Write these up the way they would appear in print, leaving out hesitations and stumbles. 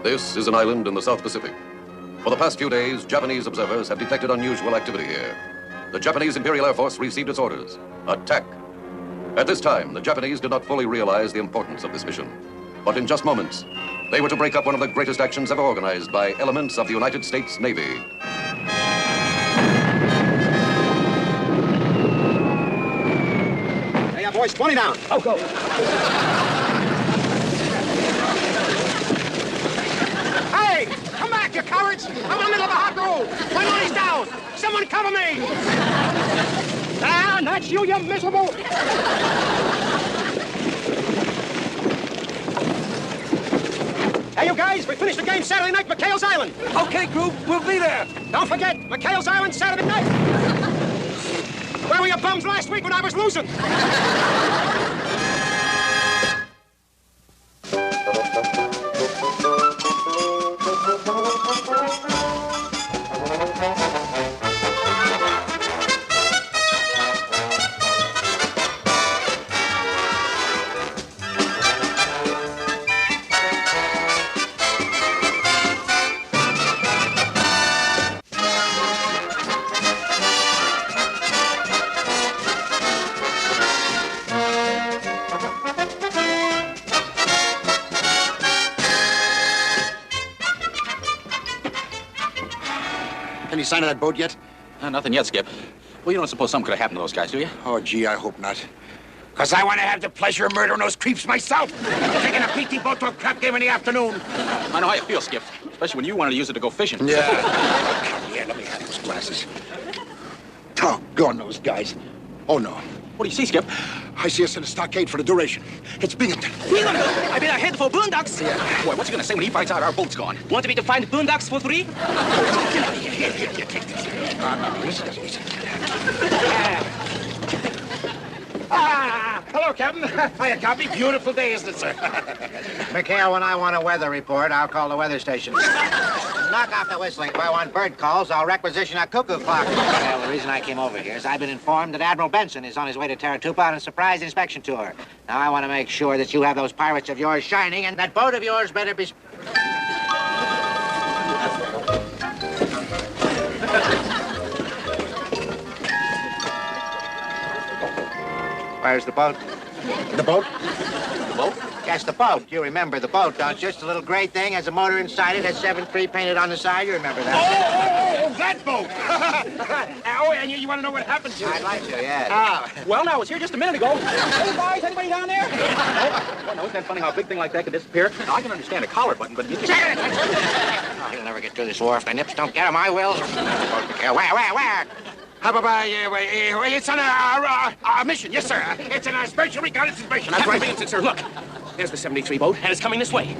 This is an island in the South Pacific. For the past few days, Japanese observers have detected unusual activity here. The Japanese Imperial Air Force received its orders: attack. At this time, the Japanese did not fully realize the importance of this mission. But in just moments, they were to break up one of the greatest actions ever organized by elements of the United States Navy. Hey, boys, 20 down. Oh, go. Hey, come back, you cowards. I'm in the middle of a hot roll. My money's down. Someone cover me. Ah, that's you, you miserable. Hey, you guys, we finished the game Saturday night, McHales Island. Okay, group, we'll be there. Don't forget, McHales Island, Saturday night. Where were your bums last week when I was losing? Any sign of that boat yet? Nothing yet, Skip. Well, you don't suppose something could have happened to those guys, do you? Oh, gee, I hope not. Because I want to have the pleasure of murdering those creeps myself. Taking a PT boat to a crap game in the afternoon. I know how you feel, Skip. Especially when you wanted to use it to go fishing. Yeah. Yeah, let me have those glasses. Doggone those guys. Oh, no. What do you see, Skip? I see us in a stockade for the duration. It's Binghamton. I've been ahead for boondocks. Boy, what's he gonna say when he finds out our boat's gone? Want me to find boondocks for free? Here, take this. Hello, Captain. Hiya, Copy. Beautiful day, isn't it, sir? McHale, when I want a weather report, I'll call the weather station. Knock off the whistling. If I want bird calls, I'll requisition a cuckoo clock. Well, the reason I came over here is I've been informed that Admiral Benson is on his way to Taratupa on a surprise inspection tour. Now, I want to make sure that you have those pirates of yours shining, and that boat of yours better be... Where's the boat? The boat? The boat? Yes, the boat. You remember the boat, don't you? It's a little gray thing, has a motor inside it, has 7-3 painted on the side. You remember that? Oh, that boat. Oh, and you want to know what happened to it? I'd like to, yes. Well, now, I was here just a minute ago. Hey, guys, anybody down there? Well, no, isn't that funny how a big thing like that could disappear? Now, I can understand a collar button, but... Oh, he'll never get through this wharf. The nips don't get him. I will. Where? How about, it's on a mission. Yes, sir. It's on a special reconnaissance mission. That's right, Binghamton, sir. Look, there's the 73 boat, and it's coming this way.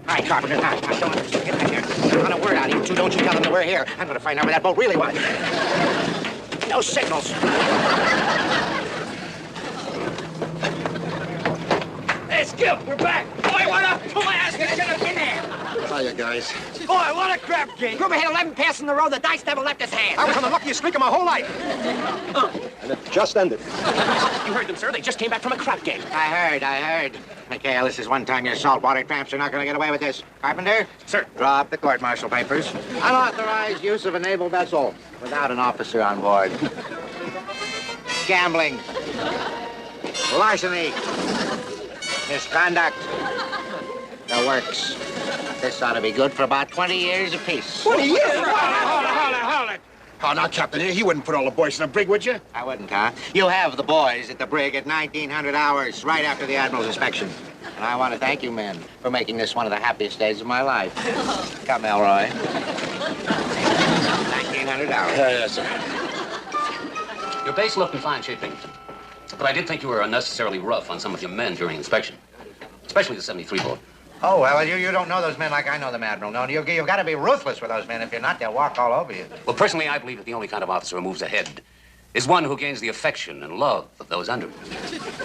Hi, Carpenter. I don't understand. Get back here. Not a word out of you two. Don't you tell them that we're here. I'm going to find out where that boat really was. No signals. Hey, Skip, we're back. Boy, what up? Pull my ass. Get in there. Hiya, guys. Boy, what a crap game. Group ahead 11 passing the road. The dice never left his hand. I was on the luckiest streak of my whole life. And it just ended. You heard them, sir. They just came back from a crap game. I heard. McHale, this is one time your saltwater tramps are not going to get away with this. Carpenter? Sir. Draw up the court-martial papers. Unauthorized use of a naval vessel without an officer on board. Gambling. Larceny. Misconduct. The works. This ought to be good for about 20 years apiece. 20 years? Hold it. Oh, now, Captain, he wouldn't put all the boys in a brig, would you? I wouldn't, huh? You have the boys at the brig at 1900 hours, right after the Admiral's inspection. And I want to thank you men for making this one of the happiest days of my life. Come, Elroy. 1900 hours. Yes, sir. Your base looked in fine shape, Binghamton. But I did think you were unnecessarily rough on some of your men during inspection. Especially the 73 boat. Oh, well, you don't know those men like I know them, Admiral. No, you've got to be ruthless with those men. If you're not, they'll walk all over you. Well, personally, I believe that the only kind of officer who moves ahead is one who gains the affection and love of those under him.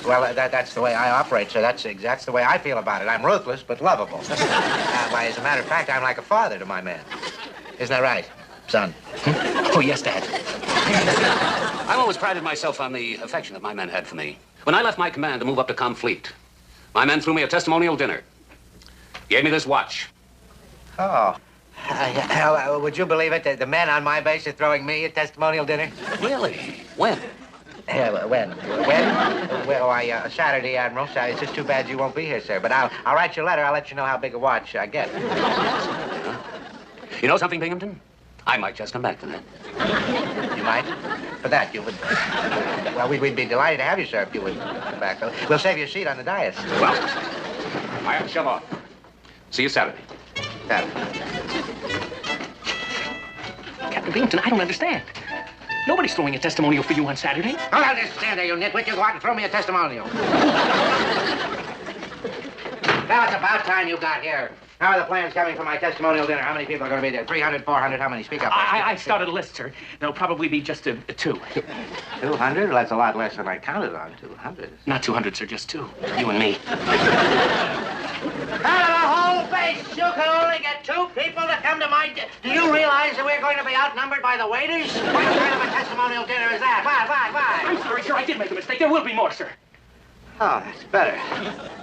Well, that's the way I operate, sir. That's the way I feel about it. I'm ruthless, but lovable. Why, as a matter of fact, I'm like a father to my men. Isn't that right, son? Oh, yes, Dad. I've always prided myself on the affection that my men had for me. When I left my command to move up to Fleet, My men threw me a testimonial dinner. Gave me this watch. Oh. Would you believe it? The men on my base are throwing me a testimonial dinner? Really? When? When? Well, Saturday, Admiral. It's just too bad you won't be here, sir. But I'll write you a letter. I'll let you know how big a watch I get. You know something, Binghamton? I might just come back to that. You might? For that, you would... Well, we'd be delighted to have you, sir, if you would come back. We'll save you a seat on the dais. Well, I have to shove off. See you Saturday. Captain Binghamton, I don't understand. Nobody's throwing a testimonial for you on Saturday. Hold on, just stand there, you nitwit. You go out and throw me a testimonial. Now it's about time you got here. How are the plans coming for my testimonial dinner? How many people are going to be there? 300, 400, how many? Speak up. I started a list, sir. There'll probably be just two. 200? Well, that's a lot less than I counted on. 200. Not 200, sir, just two. You and me. Out of the whole base, you can only get 2 people to come to my... Do you realize that we're going to be outnumbered by the waiters? What kind of a testimonial dinner is that? Why? I'm sorry, sir. I did make a mistake. There will be more, sir. Oh, that's better.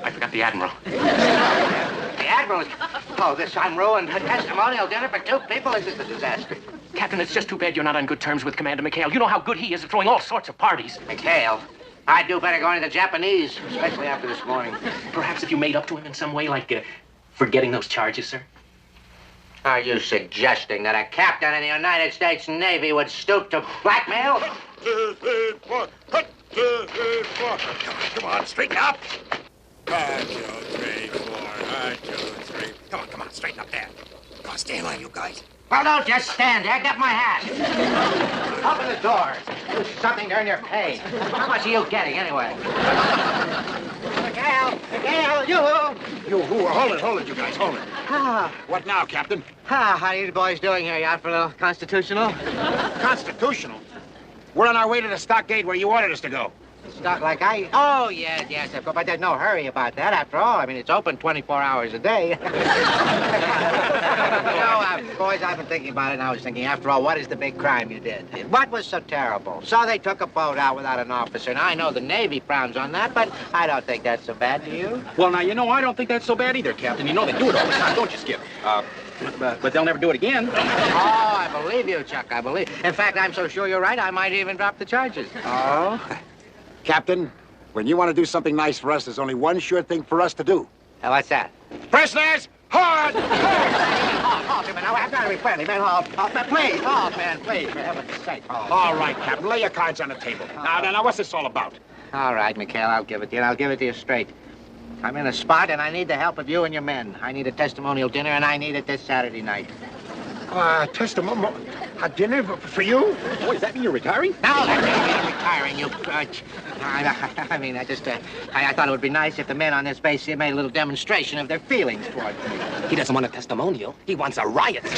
I forgot the Admiral. The Admiral is... Oh, I'm ruined. A testimonial dinner for 2 people? This is a disaster. Captain, it's just too bad you're not on good terms with Commander McHale. You know how good he is at throwing all sorts of parties. McHale? I'd do better going to the Japanese, especially after this morning. Perhaps if you made up to him in some way, like forgetting those charges, sir? Are you suggesting that a captain in the United States Navy would stoop to blackmail? 1, 2, 3, 4. 1, 2, 3, 4. Come on, straighten up. 1, 2, 3, 4. 1, 2, 3. Come on, straighten up there. Come on, stay in line, you guys. Well, don't just stand there. Get my hat. Open the doors. Do something to earn your pay. How much are you getting, anyway? McHale, you. Hold it, you guys, hold it. What now, Captain? How are you boys doing here? You out for a little constitutional? Constitutional? We're on our way to the stockade where you ordered us to go. Stock like I... Oh, yes, of course. But there's no hurry about that, after all. I mean, it's open 24 hours a day. Boys, I've been thinking about it, and I was thinking, after all, what is the big crime you did? What was so terrible? So they took a boat out without an officer. Now, I know the Navy frowns on that, but I don't think that's so bad, do you? Well, now, I don't think that's so bad either, Captain. You know they do it all the time, don't you, Skip? But they'll never do it again. Oh, I believe you, Chuck, I believe. In fact, I'm so sure you're right, I might even drop the charges. Oh? Captain, when you want to do something nice for us, there's only one sure thing for us to do. What's that? Prisoners, hard! Halt, man. Now, I've got to be friendly, man. Halt, please, man, please, for heaven's sake. All right, Captain, lay your cards on the table. Now, what's this all about? All right, McHale, I'll give it to you, and I'll give it to you straight. I'm in a spot, and I need the help of you and your men. I need a testimonial dinner, and I need it this Saturday night. Testimonial? A dinner for you? Boy, does that mean you're retiring? No, that doesn't mean I'm retiring, you... I thought it would be nice if the men on this base here made a little demonstration of their feelings towards me. He doesn't want a testimonial. He wants a riot. All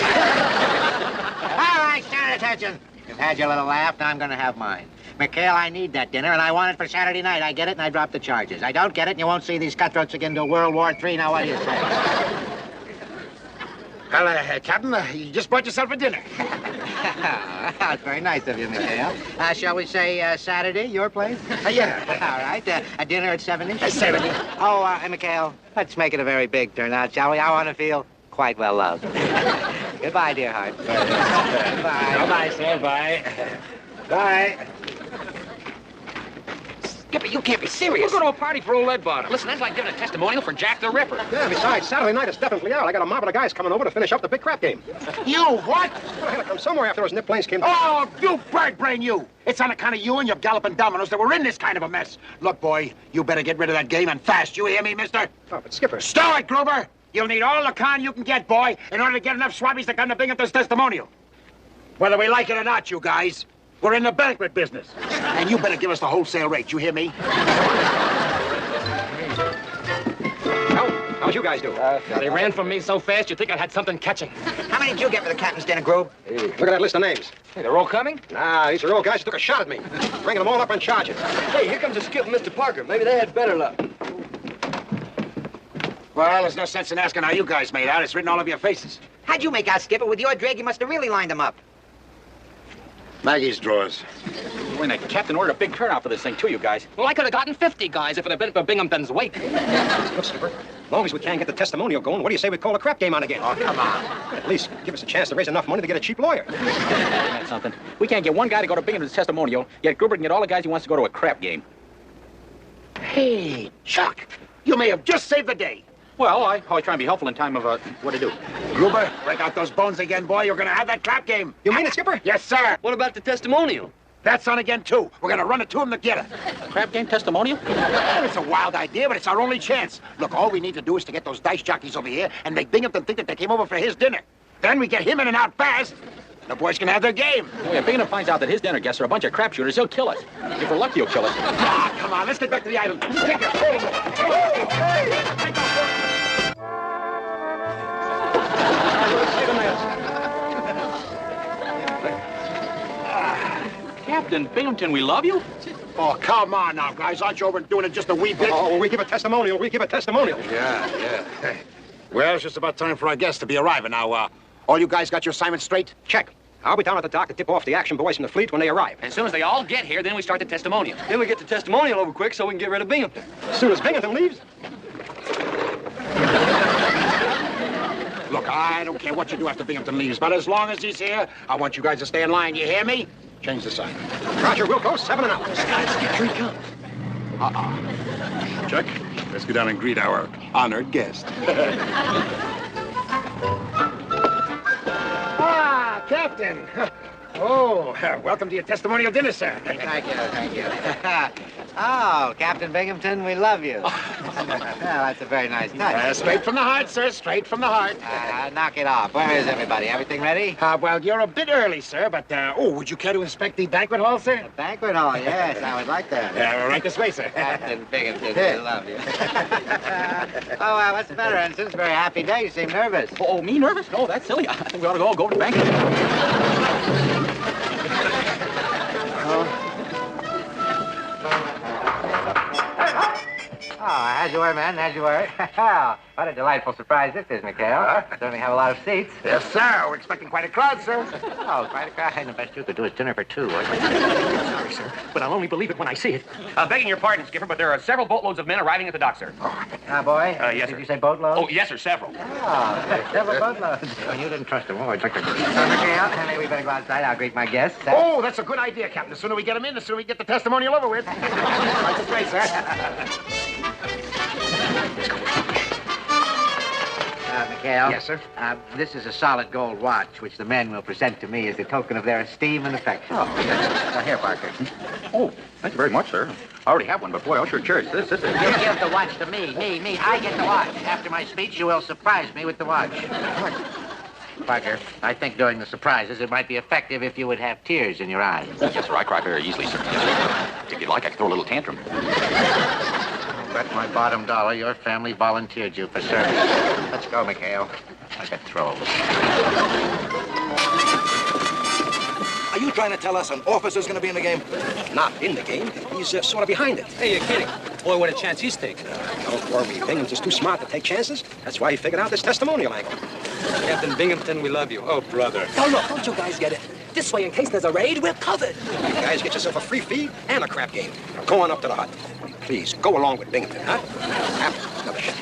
right, stand attention. You've had your little laugh, now I'm going to have mine. McHale, I need that dinner, and I want it for Saturday night. I get it, and I drop the charges. I don't get it, and you won't see these cutthroats again till World War III. Now, what do you say? Well, Captain, you just bought yourself a dinner. That's very nice of you, McHale. Shall we say Saturday, your place? Yeah. All right, a dinner at 7-ish? 7. Oh, McHale, let's make it a very big turnout, shall we? I want to feel quite well loved. Goodbye, dear heart. Goodbye. Bye-bye, sir. Bye. Bye. Skipper, you can't be serious. We're going to a party for old Leadbottom. Listen, that's like giving a testimonial for Jack the Ripper. Yeah, besides, Saturday night is definitely out. I got a mob of the guys coming over to finish up the big crap game. You what? Well, I had to come somewhere after those nip planes came. Oh, you bird brain, you! It's on account of you and your galloping dominoes that we're in this kind of a mess. Look, boy, you better get rid of that game and fast. You hear me, mister? Oh, but Skipper... Stow it, Gruber! You'll need all the con you can get, boy, in order to get enough swabbies to come to Binghamton's testimonial. Whether we like it or not, you guys, we're in the banquet business. And you better give us the wholesale rate, you hear me? How'd you guys do? They ran from me so fast, you'd think I had something catching. How many did you get for the captain's dinner, Grove? Hey, look at that list of names. Hey, they're all coming? Nah, these are all guys who took a shot at me. Bringing them all up on charges. Hey, here comes a Skip and Mr. Parker. Maybe they had better luck. Well, there's no sense in asking how you guys made out. It's written all over your faces. How'd you make out, Skipper? With your drag, you must have really lined them up. Maggie's drawers. When the captain ordered a big turnout for this thing, too, you guys. Well, I could have gotten 50 guys if it had been for Binghamton's wake. Look, Skipper, as long as we can't get the testimonial going, what do you say we call a crap game on again? Oh, come on. At least give us a chance to raise enough money to get a cheap lawyer. That's something. We can't get one guy to go to Binghamton's testimonial, yet Gruber can get all the guys he wants to go to a crap game. Hey, Chuck, you may have just saved the day. Well, I always try and be helpful in time of, what to do. Gruber, break out those bones again, boy. You're going to have that crap game. You mean it, Skipper? Yes, sir. What about the testimonial? That's on again, too. We're going to run it to him to get it. Crap game testimonial? It's a wild idea, but it's our only chance. Look, all we need to do is to get those dice jockeys over here and make Binghamton think that they came over for his dinner. Then we get him in and out fast. The boys can have their game. Well, if Binghamton finds out that his dinner guests are a bunch of crap shooters, he'll kill us. If we're lucky, he'll kill us. Ah, come on, let's get back to the island. Take it. Captain Binghamton, we love you? Oh, come on now, guys. Aren't you overdoing it just a wee bit? Oh, well, we give a testimonial. We give a testimonial. Yeah. Well, it's just about time for our guests to be arriving now. All you guys got your assignments straight? Check. I'll be down at the dock to tip off the action boys from the fleet when they arrive. As soon as they all get here, then we start the testimonial. Then we get the testimonial over quick so we can get rid of Binghamton. As soon as Binghamton leaves. Look, I don't care what you do after Binghamton leaves, but as long as he's here, I want you guys to stay in line. You hear me? Change the sign. Roger, Wilco, 7 and out. Here he comes. Chuck, let's go down and greet our honored guest. Ah, Captain. Oh, welcome to your testimonial dinner, sir. Thank you. Oh, Captain Binghamton, we love you. Well, that's a very nice touch. Straight from the heart, sir. Straight from the heart. Knock it off. Where is everybody? Everything ready? Well, you're a bit early, sir, but, would you care to inspect the banquet hall, sir? Banquet hall, yes, I would like that. Right this way, sir. Captain Binghamton, we love you. Oh, what's the matter, Ensign? It's a very happy day. You seem nervous. Oh, me nervous? No, that's silly. I think we ought to go to the bank. Oh, as you were, man, as you were. What a delightful surprise this is, McHale. Certainly have a lot of seats. Yes, sir. We're expecting quite a crowd, sir. Oh, quite a crowd. The best you could do is dinner for two. Sorry, sir, but I'll only believe it when I see it. Begging your pardon, Skipper, but there are several boatloads of men arriving at the dock, sir. Boy? Yes, Did sir. you say boatloads? Oh, yes, sir, several. Oh, several boatloads. Well, you didn't trust them all. McHale, maybe we better go outside. I'll greet my guests. Oh, that's a good idea, Captain. The sooner we get them in, the sooner we get the testimonial over with. Right this way, sir. McHale? Yes, sir? This is a solid gold watch, which the men will present to me as a token of their esteem and affection. Oh, Here, Parker. Oh, thank you very much, sir. I already have one, but boy, I'll sure cherish this. This is... You give the watch to me. Me. I get the watch. After my speech, you will surprise me with the watch. Parker, I think during the surprises, it might be effective if you would have tears in your eyes. Yes, sir, I cry very easily, sir. If you'd like, I can throw a little tantrum. Bet my bottom dollar your family volunteered you for service. Let's go, McHale. I got throws. Are you trying to tell us an officer's going to be in the game? Not in the game. He's sort of behind it. Hey, you're kidding. Boy, what a chance he's taking. Don't worry. Binghamton's too smart to take chances. That's why he figured out this testimonial angle. Captain Binghamton, we love you. Oh, brother. Oh, look, don't you guys get it? This way, in case there's a raid, we're covered. You guys get yourself a free feed and a crap game. Now go on up to the hut. Please, go along with Binghamton, huh? Another shot.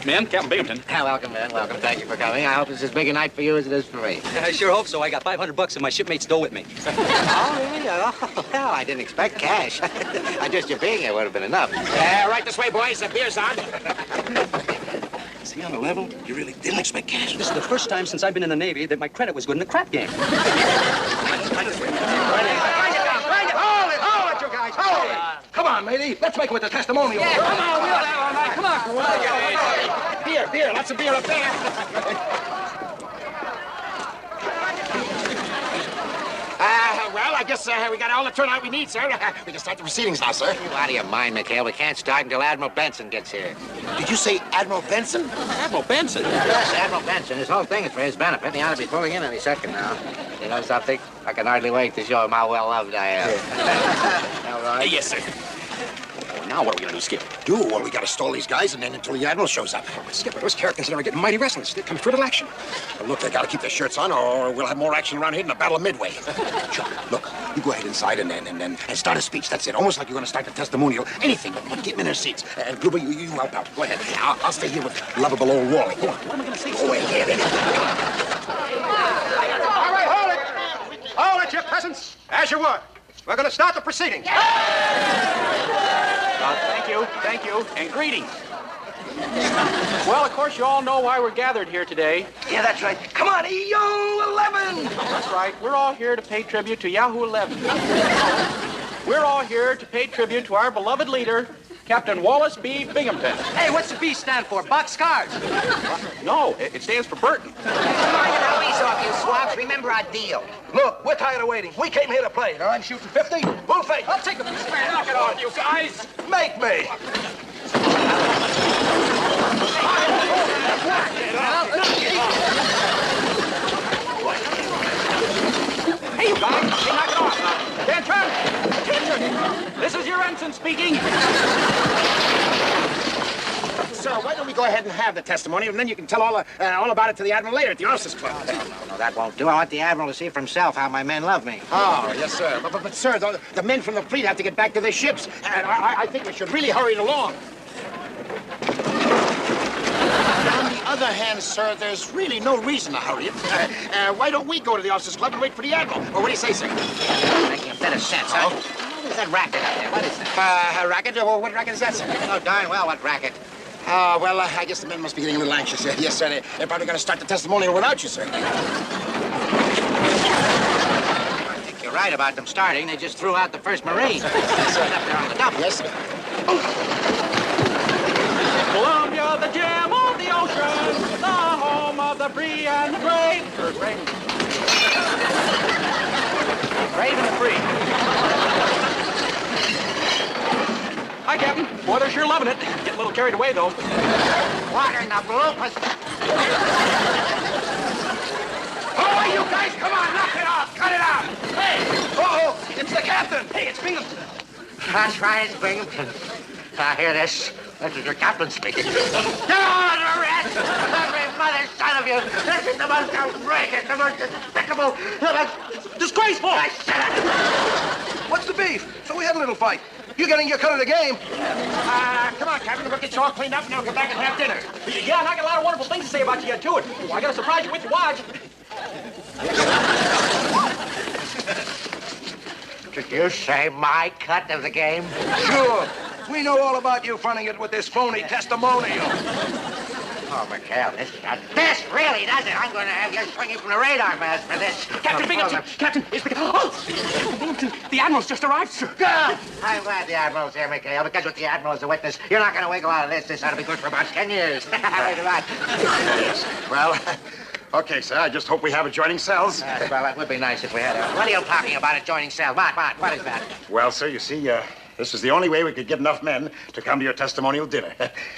Man, Captain Binghamton. Welcome, man. Welcome. Thank you for coming. I hope it's as big a night for you as it is for me. I sure hope so. I got $500 and my shipmate stole with me. Oh, really? Oh, well, I didn't expect cash. Just your being here would have been enough. Right this way, boys. The beer's on. Is he on the level? You really didn't expect cash? This is the first time since I've been in the Navy that my credit was good in the crap game. Hold it, you guys. Hold it. Come on, matey. Let's make it with the testimonial. Yeah, come on. We'll have all night. Come on. Beer. Lots of beer up there. Well, I guess we got all the turnout we need, sir. We can start the proceedings now, sir. You out of your mind, McHale. We can't start until Admiral Benson gets here. Did you say Admiral Benson? Admiral Benson? Yes, Admiral Benson. This whole thing is for his benefit. He ought to be pulling in any second now. You know something? I can hardly wait to show him how well loved I am. All right? Yes, sir. Now what are we gonna do, Skip? Well, we gotta stall these guys and then until the Admiral shows up. But Skipper, those characters are getting mighty restless. They're coming for little action. Well, look, they gotta keep their shirts on or we'll have more action around here than the Battle of Midway. Sure. Look, you go ahead inside and start a speech. That's it. Almost like you're gonna start the testimonial. Anything, but keep them in their seats. Gruber, you help out. Go ahead. I'll stay here with lovable old Wally. Go on. What am I gonna say? Go ahead. All right, hold it! Hold it, you peasants! As you were. We're gonna start the proceedings. Thank you, and greetings. Well, of course, you all know why we're gathered here today. Yeah, that's right. Come on, EO11! That's right. We're all here to pay tribute to Yahoo 11. We're all here to pay tribute to our beloved leader, Captain Wallace B. Binghamton. Hey, what's the B stand for? Boxcars. No, it stands for Burton. Come on, get our ease off, you swabs. Remember our deal. Look, we're tired of waiting. We came here to play. Now I'm shooting 50. We'll fake. I'll take a piece of man. Knock it off, you guys. Make me. Hey, you guys. Hey, knock it off. Attention. This is your ensign speaking. Sir, why don't we go ahead and have the testimony, and then you can tell all about it to the Admiral later at the Officers Club. No, that won't do. I want the Admiral to see for himself how my men love me. Oh, yes, sir. But sir, the men from the fleet have to get back to their ships, and I think we should really hurry it along. On the other hand, sir, there's really no reason to hurry it. Why don't we go to the Officers Club and wait for the Admiral? Or what do you say, sir? Making a bit of sense, huh? What is that racket out there? What is that? A racket? What racket is that, sir? Oh, darn well, what racket? Well, I guess the men must be getting a little anxious. Yes, sir. They're probably going to start the testimonial without you, sir. I think you're right about them starting. They just threw out the first Marine. Up there on the double. Yes, sir. Columbia, the gem of the ocean, the home of the free and the brave. Brave and the free. Hi, Captain. Boy, they're sure loving it. Getting a little carried away, though. Water in the bloopers. Oh, you guys, come on, knock it off. Cut it out. Hey. Uh-oh, it's the captain. Hey, it's Binghamton. That's right, it's Binghamton. I hear this. This is your captain speaking. Get on, arrest! Every mother's son of you! This is the most outrageous, the most despicable, the most disgraceful! Shut up! What's the beef? So we had a little fight. You're getting your cut of the game. Come on, Captain. We'll get you all cleaned up, and we'll come back and have dinner. Yeah, and I got a lot of wonderful things to say about you yet, too. I got to surprise you with your watch. Did you say my cut of the game? Sure. We know all about you fronting it with this phony testimonial. Oh, McHale, this really does it. I'm going to have you swinging from the radar mast for this. Captain Binghamton! Captain, it's Binghamton, the Admiral's just arrived, sir. Good. I'm glad the Admiral's here, McHale, because with the Admiral as a witness, you're not going to wiggle out of this. This ought to be good for about 10 years. Right about. Yes. Well, okay, sir. I just hope we have adjoining cells. Well, it would be nice if we had a... What are you talking about, adjoining cells? What is that? Well, sir, you see, this is the only way we could get enough men to come to your testimonial dinner.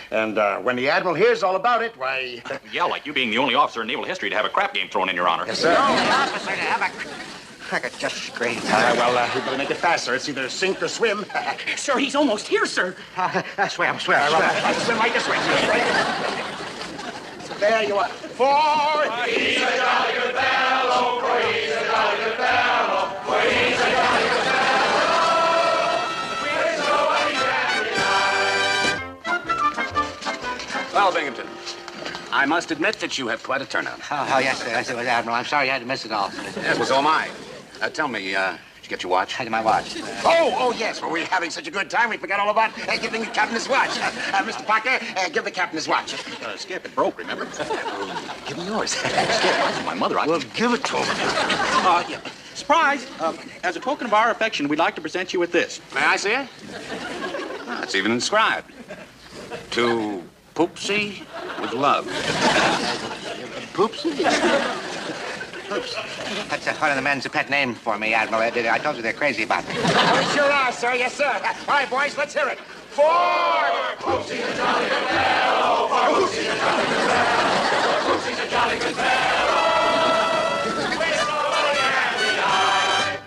And when the Admiral hears all about it, why... Yeah, like you being the only officer in naval history to have a crap game thrown in your honor. Yes, sir. The only officer to have a... I could just scream. Well, we better make it fast, sir. It's either sink or swim. Sir, he's almost here, sir. Swim. Swim right this way. There you are. For he's a jolly good fellow. For he's a jolly good fellow. For he's a jolly good fellow. Well, Binghamton, I must admit that you have quite a turnout. Oh, yes, sir. Yes, it was Admiral. I'm sorry you had to miss it all. Yes, well, so am I. Tell me, did you get your watch? Had my watch. Oh, yes. Well, we're having such a good time, we forgot all about giving the captain his watch. Mr. Parker, give the captain his watch. Skip, it broke, remember? Give me yours. Skip, my mother, Well, give it to him. Yeah. Surprise! As a token of our affection, we'd like to present you with this. May I see it? Oh, it's even inscribed. To Poopsie with love. Poopsie? That's one of the men's pet name for me, Admiral. I told you they're crazy about me. Oh, we sure are, sir. Yes, sir. All right, boys, let's hear it. For Poopsie the jolly good fellow. For Poopsie the jolly good fellow. For Poopsie the jolly good fellow. With nobody and the eye.